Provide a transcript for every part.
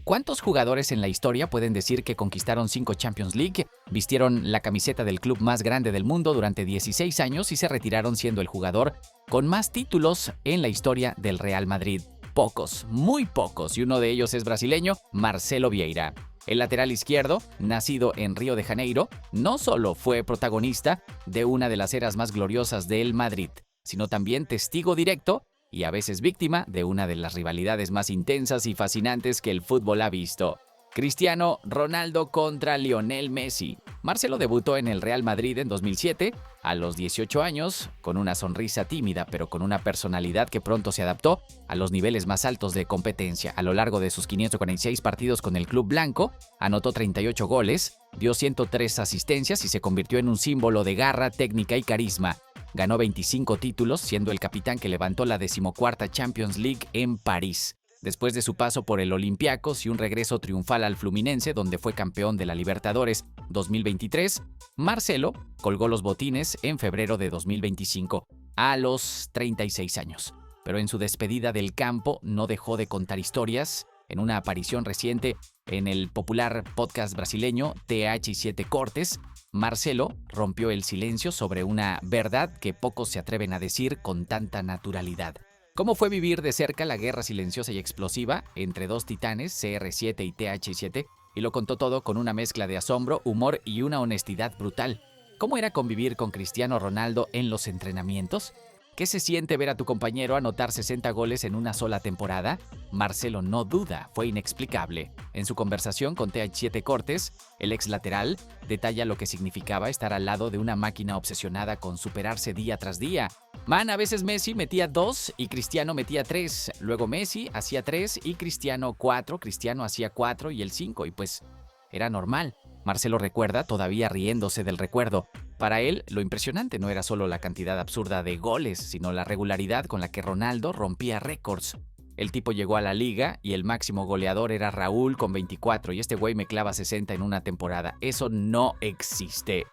¿Cuántos jugadores en la historia pueden decir que conquistaron 5 Champions League, vistieron la camiseta del club más grande del mundo durante 16 años y se retiraron siendo el jugador con más títulos en la historia del Real Madrid? Pocos, muy pocos, y uno de ellos es brasileño, Marcelo Vieira. El lateral izquierdo, nacido en Río de Janeiro, no solo fue protagonista de una de las eras más gloriosas del Madrid, sino también testigo directo y a veces víctima de una de las rivalidades más intensas y fascinantes que el fútbol ha visto. Cristiano Ronaldo contra Lionel Messi. Marcelo debutó en el Real Madrid en 2007, a los 18 años, con una sonrisa tímida pero con una personalidad que pronto se adaptó a los niveles más altos de competencia. A lo largo de sus 546 partidos con el club blanco, anotó 38 goles, dio 103 asistencias y se convirtió en un símbolo de garra, técnica y carisma. Ganó 25 títulos, siendo el capitán que levantó la 14ª Champions League en París. Después de su paso por el Olympiacos y un regreso triunfal al Fluminense, donde fue campeón de la Libertadores 2023, Marcelo colgó los botines en febrero de 2025, a los 36 años. Pero en su despedida del campo no dejó de contar historias. En una aparición reciente en el popular podcast brasileño TH7 Cortes, Marcelo rompió el silencio sobre una verdad que pocos se atreven a decir con tanta naturalidad. ¿Cómo fue vivir de cerca la guerra silenciosa y explosiva entre dos titanes, CR7 y TH7? Y lo contó todo con una mezcla de asombro, humor y una honestidad brutal. ¿Cómo era convivir con Cristiano Ronaldo en los entrenamientos? ¿Qué se siente ver a tu compañero anotar 60 goles en una sola temporada? Marcelo no duda, fue inexplicable. En su conversación con TH7 Cortes, el ex lateral detalla lo que significaba estar al lado de una máquina obsesionada con superarse día tras día. A veces Messi metía 2 y Cristiano metía 3. Luego Messi hacía 3 y Cristiano 4. Cristiano hacía 4 y el 5. Y pues era normal. Marcelo recuerda, todavía riéndose del recuerdo. Para él, lo impresionante no era solo la cantidad absurda de goles, sino la regularidad con la que Ronaldo rompía récords. El tipo llegó a la liga y el máximo goleador era Raúl con 24 y este güey me clava 60 en una temporada. Eso no existe.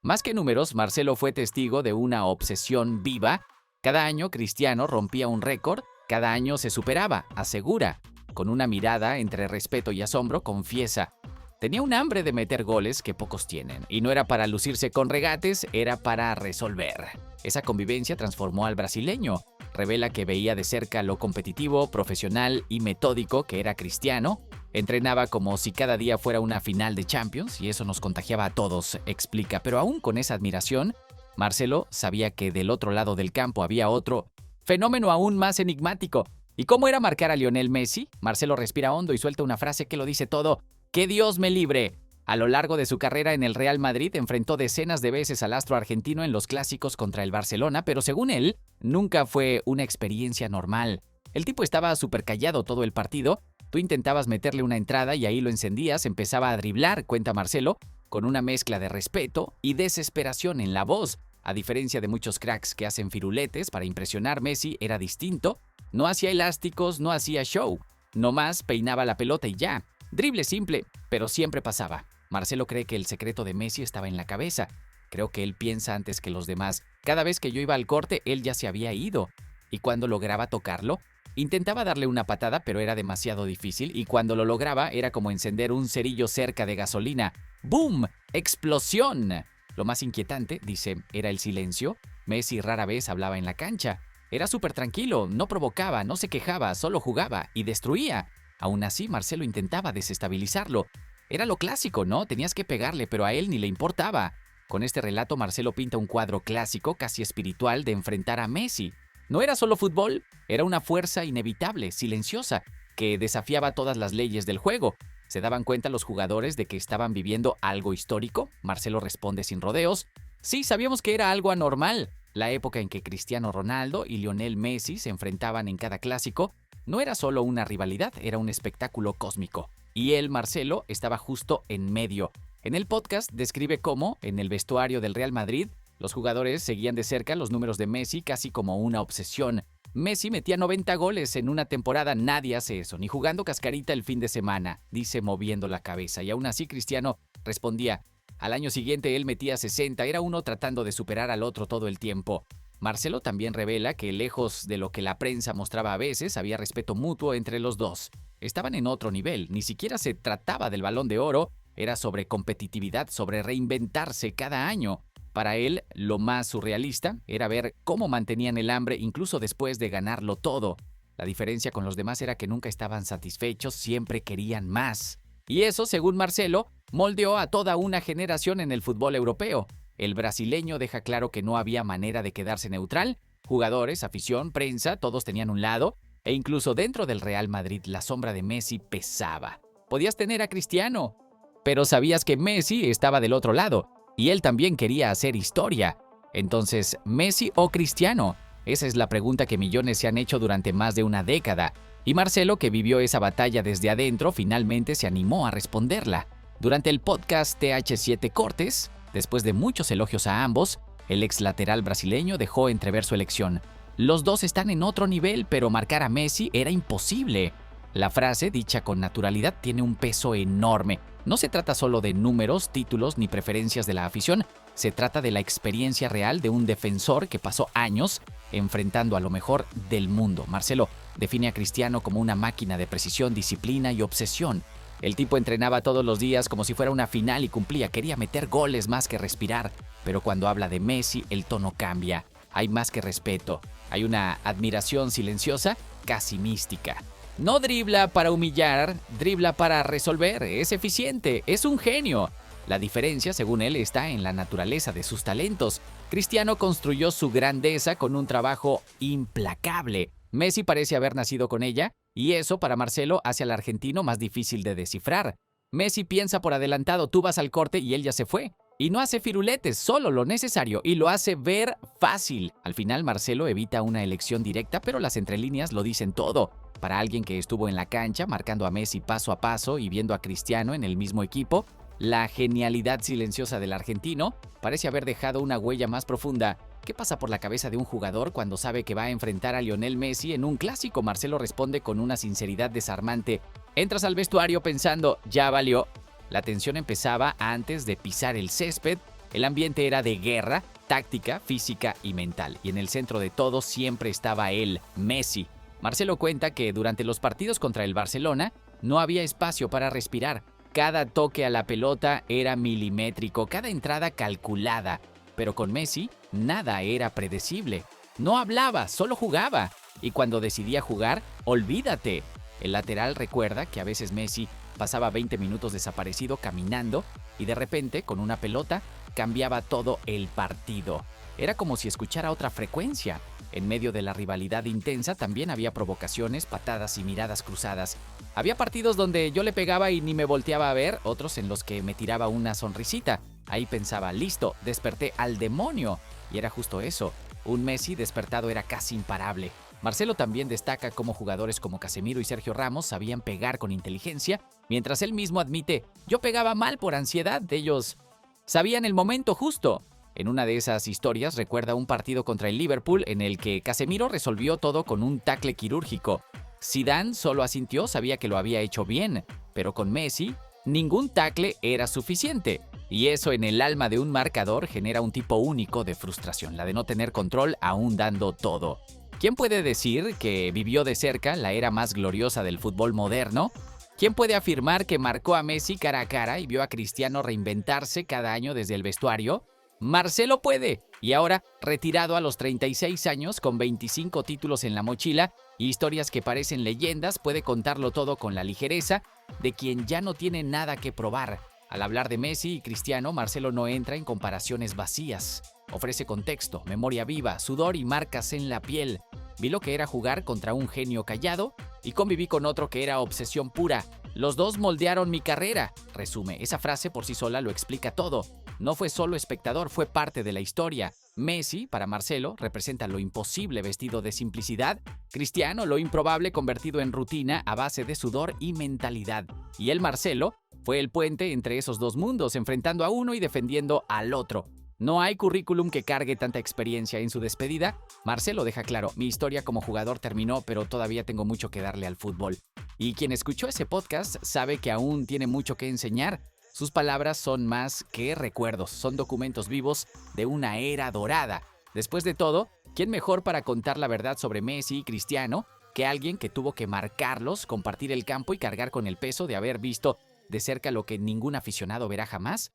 Más que números, Marcelo fue testigo de una obsesión viva. Cada año Cristiano rompía un récord, cada año se superaba, asegura. Con una mirada entre respeto y asombro, confiesa: tenía un hambre de meter goles que pocos tienen, y no era para lucirse con regates, era para resolver. Esa convivencia transformó al brasileño. Revela que veía de cerca lo competitivo, profesional y metódico que era Cristiano. Entrenaba como si cada día fuera una final de Champions y eso nos contagiaba a todos, explica. Pero aún con esa admiración, Marcelo sabía que del otro lado del campo había otro fenómeno aún más enigmático. ¿Y cómo era marcar a Lionel Messi? Marcelo respira hondo y suelta una frase que lo dice todo: ¡que Dios me libre! A lo largo de su carrera en el Real Madrid enfrentó decenas de veces al astro argentino en los clásicos contra el Barcelona, pero según él, nunca fue una experiencia normal. El tipo estaba súper callado todo el partido. Tú intentabas meterle una entrada y ahí lo encendías, empezaba a driblar, cuenta Marcelo, con una mezcla de respeto y desesperación en la voz. A diferencia de muchos cracks que hacen firuletes para impresionar, Messi era distinto. No hacía elásticos, no hacía show. Nomás peinaba la pelota y ya. Drible simple, pero siempre pasaba. Marcelo cree que el secreto de Messi estaba en la cabeza. Creo que él piensa antes que los demás. Cada vez que yo iba al corte, él ya se había ido. Y cuando lograba tocarlo, intentaba darle una patada, pero era demasiado difícil. Y cuando lo lograba, era como encender un cerillo cerca de gasolina. ¡Boom! ¡Explosión! Lo más inquietante, dice, era el silencio. Messi rara vez hablaba en la cancha. Era súper tranquilo, no provocaba, no se quejaba, solo jugaba y destruía. Aún así, Marcelo intentaba desestabilizarlo. Era lo clásico, ¿no? Tenías que pegarle, pero a él ni le importaba. Con este relato, Marcelo pinta un cuadro clásico, casi espiritual, de enfrentar a Messi. No era solo fútbol, era una fuerza inevitable, silenciosa, que desafiaba todas las leyes del juego. ¿Se daban cuenta los jugadores de que estaban viviendo algo histórico? Marcelo responde sin rodeos: sí, sabíamos que era algo anormal. La época en que Cristiano Ronaldo y Lionel Messi se enfrentaban en cada clásico no era solo una rivalidad, era un espectáculo cósmico. Y él, Marcelo, estaba justo en medio. En el podcast describe cómo, en el vestuario del Real Madrid, los jugadores seguían de cerca los números de Messi casi como una obsesión. Messi metía 90 goles en una temporada, nadie hace eso, ni jugando cascarita el fin de semana, dice moviendo la cabeza. Y aún así Cristiano respondía: al año siguiente él metía 60, era uno tratando de superar al otro todo el tiempo. Marcelo también revela que, lejos de lo que la prensa mostraba a veces, había respeto mutuo entre los dos. estaban en otro nivel. Ni siquiera se trataba del Balón de Oro, era sobre competitividad, sobre reinventarse cada año. Para él, lo más surrealista era ver cómo mantenían el hambre incluso después de ganarlo todo. La diferencia con los demás era que nunca estaban satisfechos, siempre querían más. Y eso, según Marcelo, moldeó a toda una generación en el fútbol europeo. El brasileño deja claro que no había manera de quedarse neutral. Jugadores, afición, prensa, todos tenían un lado, e incluso dentro del Real Madrid la sombra de Messi pesaba. Podías tener a Cristiano, pero sabías que Messi estaba del otro lado, y él también quería hacer historia. Entonces, ¿Messi o Cristiano? Esa es la pregunta que millones se han hecho durante más de una década, y Marcelo, que vivió esa batalla desde adentro, finalmente se animó a responderla. Durante el podcast TH7 Cortes, después de muchos elogios a ambos, el ex lateral brasileño dejó entrever su elección. Los dos están en otro nivel, pero marcar a Messi era imposible. La frase, dicha con naturalidad, tiene un peso enorme. No se trata solo de números, títulos ni preferencias de la afición, se trata de la experiencia real de un defensor que pasó años enfrentando a lo mejor del mundo. Marcelo define a Cristiano como una máquina de precisión, disciplina y obsesión. El tipo entrenaba todos los días como si fuera una final y cumplía, quería meter goles más que respirar. Pero cuando habla de Messi, el tono cambia. Hay más que respeto, hay una admiración silenciosa, casi mística. No dribla para humillar, dribla para resolver, es eficiente, es un genio. La diferencia, según él, está en la naturaleza de sus talentos. Cristiano construyó su grandeza con un trabajo implacable. Messi parece haber nacido con ella, y eso para Marcelo hace al argentino más difícil de descifrar. Messi piensa por adelantado, tú vas al corte y él ya se fue. Y no hace firuletes, solo lo necesario, y lo hace ver fácil. Al final, Marcelo evita una elección directa, pero las entrelíneas lo dicen todo. Para alguien que estuvo en la cancha, marcando a Messi paso a paso y viendo a Cristiano en el mismo equipo, la genialidad silenciosa del argentino parece haber dejado una huella más profunda. ¿Qué pasa por la cabeza de un jugador cuando sabe que va a enfrentar a Lionel Messi en un clásico? Marcelo responde con una sinceridad desarmante. Entras al vestuario pensando, ya valió. La tensión empezaba antes de pisar el césped. El ambiente era de guerra, táctica, física y mental. Y en el centro de todo siempre estaba él, Messi. Marcelo cuenta que durante los partidos contra el Barcelona no había espacio para respirar. Cada toque a la pelota era milimétrico, cada entrada calculada. Pero con Messi, nada era predecible. No hablaba, solo jugaba. Y cuando decidía jugar, olvídate. El lateral recuerda que a veces Messi pasaba 20 minutos desaparecido caminando y de repente, con una pelota, cambiaba todo el partido. Era como si escuchara otra frecuencia. En medio de la rivalidad intensa también había provocaciones, patadas y miradas cruzadas. Había partidos donde yo le pegaba y ni me volteaba a ver, otros en los que me tiraba una sonrisita. Ahí pensaba, listo, desperté al demonio. Y era justo eso, un Messi despertado era casi imparable. Marcelo también destaca cómo jugadores como Casemiro y Sergio Ramos sabían pegar con inteligencia, mientras él mismo admite, yo pegaba mal por ansiedad, ellos sabían el momento justo. En una de esas historias recuerda un partido contra el Liverpool en el que Casemiro resolvió todo con un tackle quirúrgico. Zidane solo asintió, sabía que lo había hecho bien, pero con Messi, ningún tackle era suficiente. Y eso en el alma de un marcador genera un tipo único de frustración, la de no tener control aún dando todo. ¿Quién puede decir que vivió de cerca la era más gloriosa del fútbol moderno? ¿Quién puede afirmar que marcó a Messi cara a cara y vio a Cristiano reinventarse cada año desde el vestuario? Marcelo puede, y ahora, retirado a los 36 años, con 25 títulos en la mochila y historias que parecen leyendas, puede contarlo todo con la ligereza de quien ya no tiene nada que probar. Al hablar de Messi y Cristiano, Marcelo no entra en comparaciones vacías. Ofrece contexto, memoria viva, sudor y marcas en la piel. Vi lo que era jugar contra un genio callado y conviví con otro que era obsesión pura. Los dos moldearon mi carrera. Resume, esa frase por sí sola lo explica todo. No fue solo espectador, fue parte de la historia. Messi, para Marcelo, representa lo imposible vestido de simplicidad. Cristiano, lo improbable convertido en rutina a base de sudor y mentalidad. Y el Marcelo fue el puente entre esos dos mundos, enfrentando a uno y defendiendo al otro. No hay currículum que cargue tanta experiencia. En su despedida, Marcelo deja claro, mi historia como jugador terminó, pero todavía tengo mucho que darle al fútbol. Y quien escuchó ese podcast sabe que aún tiene mucho que enseñar. Sus palabras son más que recuerdos, son documentos vivos de una era dorada. Después de todo, ¿quién mejor para contar la verdad sobre Messi y Cristiano que alguien que tuvo que marcarlos, compartir el campo y cargar con el peso de haber visto de cerca lo que ningún aficionado verá jamás,